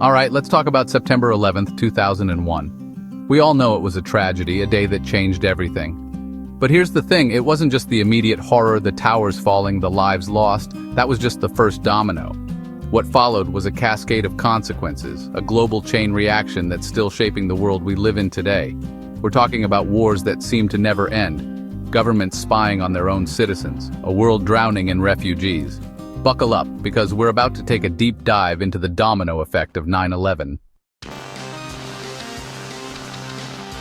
Alright, let's talk about September 11th, 2001. We all know it was a tragedy, a day that changed everything. But here's the thing, it wasn't just the immediate horror, the towers falling, the lives lost. That was just the first domino. What followed was a cascade of consequences, a global chain reaction that's still shaping the world we live in today. We're talking about wars that seem to never end, governments spying on their own citizens, a world drowning in refugees. Buckle up, because we're about to take a deep dive into the domino effect of 9/11.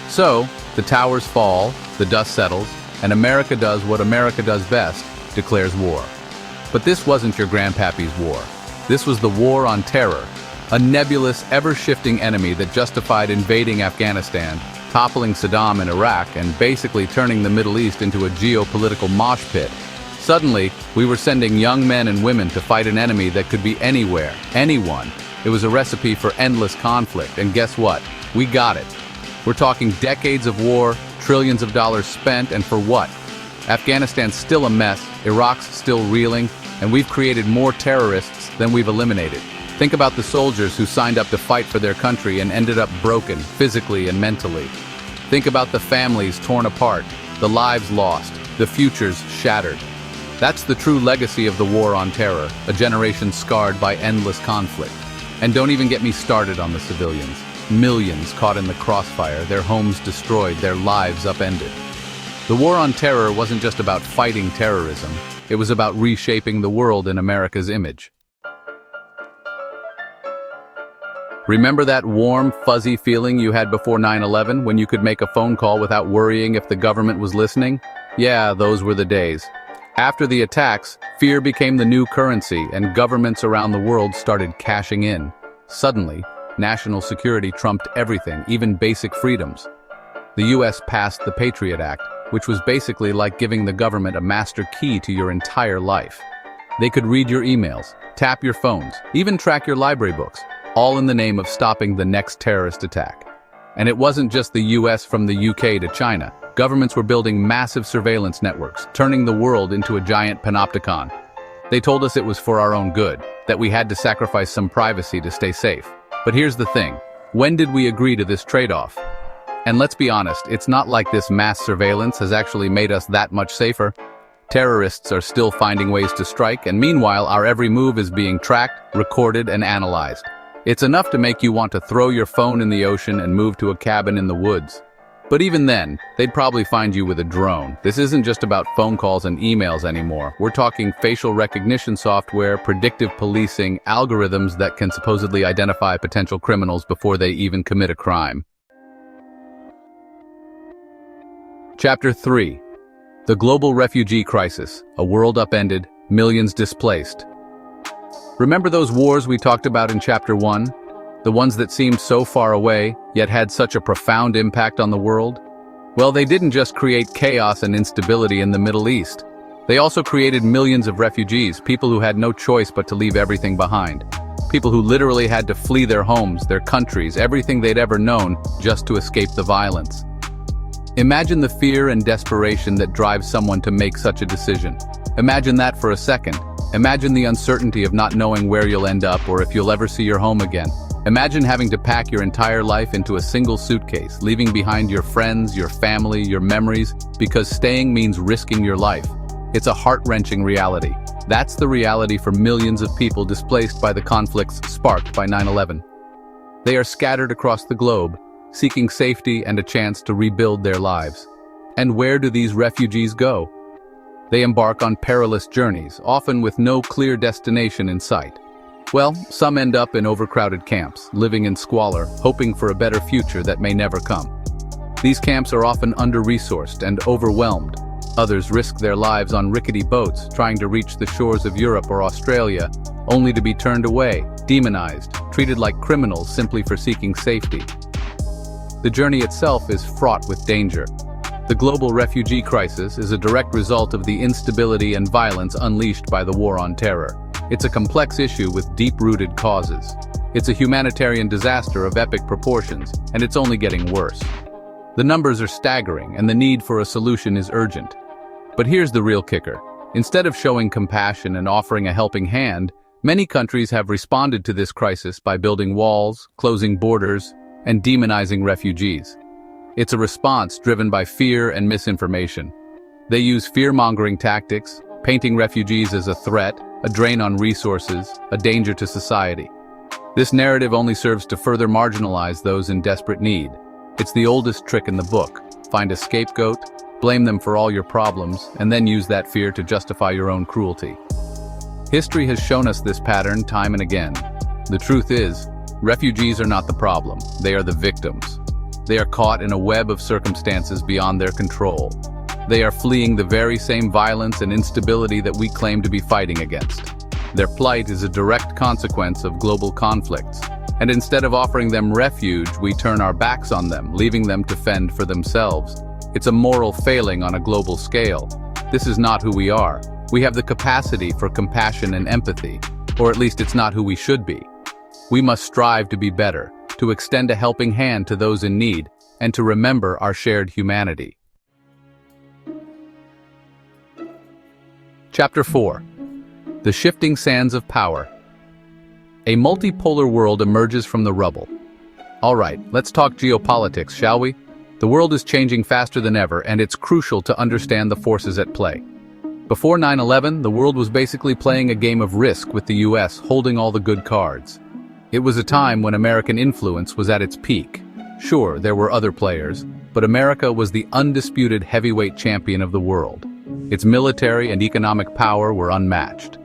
So, the towers fall, the dust settles, and America does what America does best, declares war. But this wasn't your grandpappy's war. This was the war on terror, a nebulous, ever-shifting enemy that justified invading Afghanistan, toppling Saddam in Iraq, and basically turning the Middle East into a geopolitical mosh pit. Suddenly, we were sending young men and women to fight an enemy that could be anywhere, anyone. It was a recipe for endless conflict, and guess what? We got it. We're talking decades of war, trillions of dollars spent, and for what? Afghanistan's still a mess, Iraq's still reeling, and we've created more terrorists than we've eliminated. Think about the soldiers who signed up to fight for their country and ended up broken, physically and mentally. Think about the families torn apart, the lives lost, the futures shattered. That's the true legacy of the war on terror, a generation scarred by endless conflict. And don't even get me started on the civilians. Millions caught in the crossfire, their homes destroyed, their lives upended. The war on terror wasn't just about fighting terrorism, it was about reshaping the world in America's image. Remember that warm, fuzzy feeling you had before 9/11 when you could make a phone call without worrying if the government was listening? Yeah, those were the days. After the attacks, fear became the new currency and governments around the world started cashing in. Suddenly, national security trumped everything, even basic freedoms. The US passed the Patriot Act, which was basically like giving the government a master key to your entire life. They could read your emails, tap your phones, even track your library books, all in the name of stopping the next terrorist attack. And it wasn't just the US from the UK to China. Governments were building massive surveillance networks, turning the world into a giant panopticon. They told us it was for our own good, that we had to sacrifice some privacy to stay safe. But here's the thing, when did we agree to this trade-off? And let's be honest, it's not like this mass surveillance has actually made us that much safer. Terrorists are still finding ways to strike, and meanwhile our every move is being tracked, recorded, and analyzed. It's enough to make you want to throw your phone in the ocean and move to a cabin in the woods. But even then, they'd probably find you with a drone. This isn't just about phone calls and emails anymore. We're talking facial recognition software, predictive policing, algorithms that can supposedly identify potential criminals before they even commit a crime. Chapter 3. The Global Refugee Crisis, a world upended, millions displaced. Remember those wars we talked about in Chapter 1? The ones that seemed so far away, yet had such a profound impact on the world? Well, they didn't just create chaos and instability in the Middle East. They also created millions of refugees, people who had no choice but to leave everything behind. People who literally had to flee their homes, their countries, everything they'd ever known, just to escape the violence. Imagine the fear and desperation that drives someone to make such a decision. Imagine that for a second. Imagine the uncertainty of not knowing where you'll end up or if you'll ever see your home again. Imagine having to pack your entire life into a single suitcase, leaving behind your friends, your family, your memories, because staying means risking your life. It's a heart-wrenching reality. That's the reality for millions of people displaced by the conflicts sparked by 9/11. They are scattered across the globe, seeking safety and a chance to rebuild their lives. And where do these refugees go? They embark on perilous journeys, often with no clear destination in sight. Well, some end up in overcrowded camps, living in squalor, hoping for a better future that may never come. These camps are often under-resourced and overwhelmed. Others risk their lives on rickety boats, trying to reach the shores of Europe or Australia, only to be turned away, demonized, treated like criminals simply for seeking safety. The journey itself is fraught with danger. The global refugee crisis is a direct result of the instability and violence unleashed by the war on terror. It's a complex issue with deep-rooted causes. It's a humanitarian disaster of epic proportions, and it's only getting worse. The numbers are staggering, and the need for a solution is urgent. But here's the real kicker. Instead of showing compassion and offering a helping hand, Many countries have responded to this crisis by building walls, closing borders, and demonizing refugees. It's a response driven by fear and misinformation. They use fear-mongering tactics, painting refugees as a threat, a drain on resources, a danger to society. This narrative only serves to further marginalize those in desperate need. It's the oldest trick in the book. Find a scapegoat, blame them for all your problems, and then use that fear to justify your own cruelty. History has shown us this pattern time and again. The truth is, refugees are not the problem, they are the victims. They are caught in a web of circumstances beyond their control. They are fleeing the very same violence and instability that we claim to be fighting against. Their plight is a direct consequence of global conflicts, and instead of offering them refuge, we turn our backs on them, leaving them to fend for themselves. It's a moral failing on a global scale. This is not who we are. We have the capacity for compassion and empathy, or at least it's not who we should be. We must strive to be better, to extend a helping hand to those in need, and to remember our shared humanity. Chapter 4. The Shifting Sands of Power. A multipolar world emerges from the rubble. All right, let's talk geopolitics, shall we? The world is changing faster than ever, and it's crucial to understand the forces at play. Before 9/11, the world was basically playing a game of Risk with the US holding all the good cards. It was a time when American influence was at its peak. Sure, there were other players, but America was the undisputed heavyweight champion of the world. Its military and economic power were unmatched.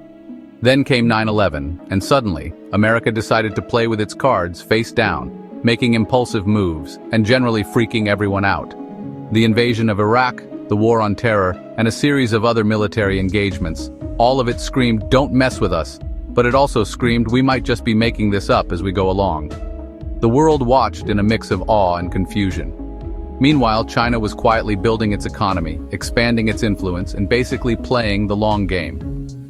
Then came 9/11, and suddenly, America decided to play with its cards face down, making impulsive moves, and generally freaking everyone out. The invasion of Iraq, the war on terror, and a series of other military engagements, all of it screamed, "Don't mess with us," but it also screamed, "We might just be making this up as we go along." The world watched in a mix of awe and confusion. Meanwhile, China was quietly building its economy, expanding its influence, and basically playing the long game.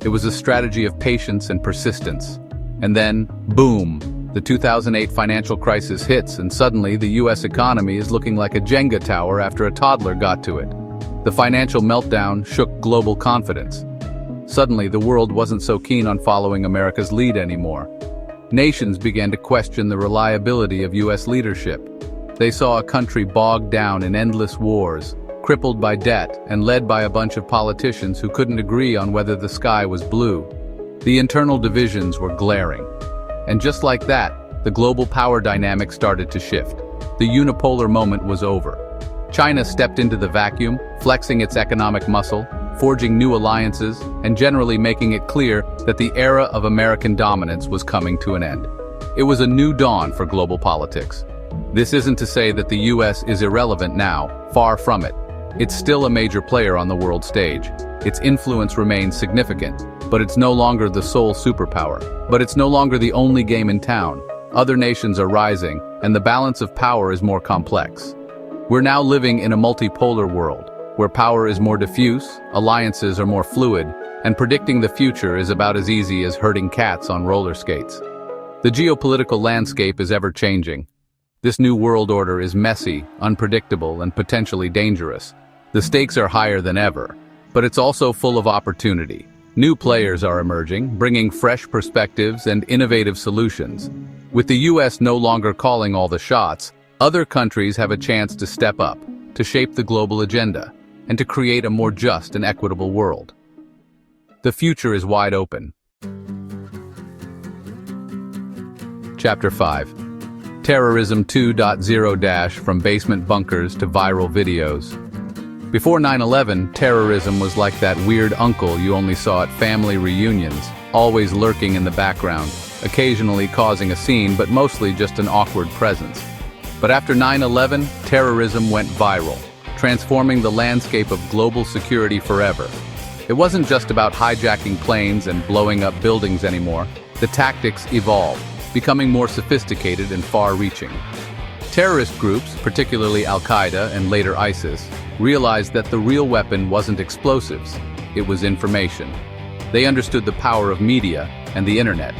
It was a strategy of patience and persistence. And then, boom, the 2008 financial crisis hits, and suddenly the US economy is looking like a Jenga tower after a toddler got to it. The financial meltdown shook global confidence. Suddenly, the world wasn't so keen on following America's lead anymore. Nations began to question the reliability of US leadership. They saw a country bogged down in endless wars, crippled by debt, and led by a bunch of politicians who couldn't agree on whether the sky was blue. The internal divisions were glaring. And just like that, the global power dynamic started to shift. The unipolar moment was over. China stepped into the vacuum, flexing its economic muscle, forging new alliances, and generally making it clear that the era of American dominance was coming to an end. It was a new dawn for global politics. This isn't to say that the US is irrelevant now, far from it. It's still a major player on the world stage. Its influence remains significant, but it's no longer the sole superpower. But it's no longer the only game in town. Other nations are rising, and the balance of power is more complex. We're now living in a multipolar world, where power is more diffuse, alliances are more fluid, and predicting the future is about as easy as herding cats on roller skates. The geopolitical landscape is ever-changing. This new world order is messy, unpredictable, and potentially dangerous. The stakes are higher than ever, but it's also full of opportunity. New players are emerging, bringing fresh perspectives and innovative solutions. With the US no longer calling all the shots, other countries have a chance to step up, to shape the global agenda, and to create a more just and equitable world. The future is wide open. Chapter 5. Terrorism 2.0 - From Basement Bunkers to Viral Videos. Before 9/11, terrorism was like that weird uncle you only saw at family reunions, always lurking in the background, occasionally causing a scene but mostly just an awkward presence. But after 9/11, terrorism went viral, transforming the landscape of global security forever. It wasn't just about hijacking planes and blowing up buildings anymore. The tactics evolved, becoming more sophisticated and far-reaching. Terrorist groups, particularly Al-Qaeda and later ISIS, realized that the real weapon wasn't explosives, it was information. They understood the power of media and the internet.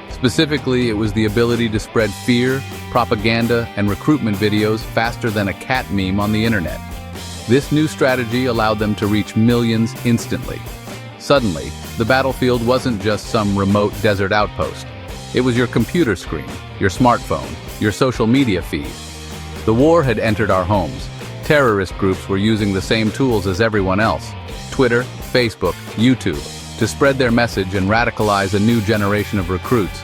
Specifically, it was the ability to spread fear, propaganda, and recruitment videos faster than a cat meme on the internet. This new strategy allowed them to reach millions instantly. Suddenly, the battlefield wasn't just some remote desert outpost. It was your computer screen, your smartphone, your social media feed. The war had entered our homes. Terrorist groups were using the same tools as everyone else, Twitter, Facebook, YouTube, to spread their message and radicalize a new generation of recruits.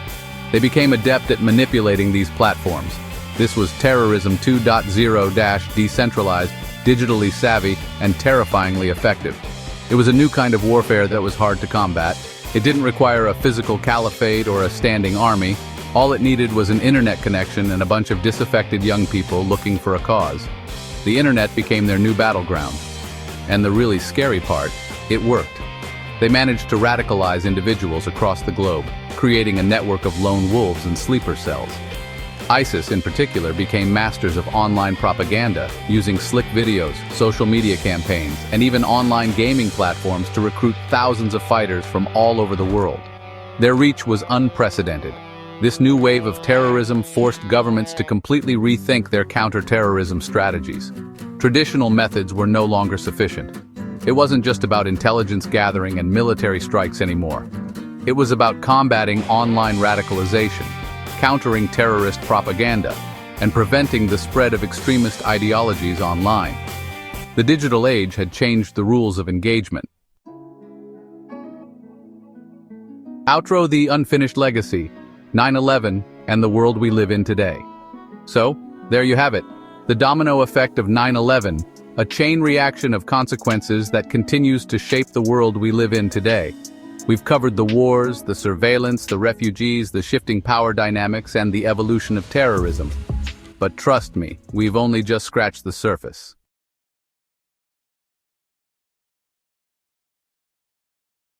They became adept at manipulating these platforms. This was Terrorism 2.0, decentralized, digitally savvy, and terrifyingly effective. It was a new kind of warfare that was hard to combat. It didn't require a physical caliphate or a standing army. All it needed was an internet connection and a bunch of disaffected young people looking for a cause. The internet became their new battleground. And the really scary part, it worked. They managed to radicalize individuals across the globe, creating a network of lone wolves and sleeper cells. ISIS, in particular, became masters of online propaganda, using slick videos, social media campaigns, and even online gaming platforms to recruit thousands of fighters from all over the world. Their reach was unprecedented. This new wave of terrorism forced governments to completely rethink their counter-terrorism strategies. Traditional methods were no longer sufficient. It wasn't just about intelligence gathering and military strikes anymore. It was about combating online radicalization, countering terrorist propaganda, and preventing the spread of extremist ideologies online. The digital age had changed the rules of engagement. Outro: the unfinished legacy, 9/11, and the world we live in today. So, there you have it, the domino effect of 9/11, a chain reaction of consequences that continues to shape the world we live in today. We've covered the wars, the surveillance, the refugees, the shifting power dynamics, and the evolution of terrorism. But trust me, we've only just scratched the surface.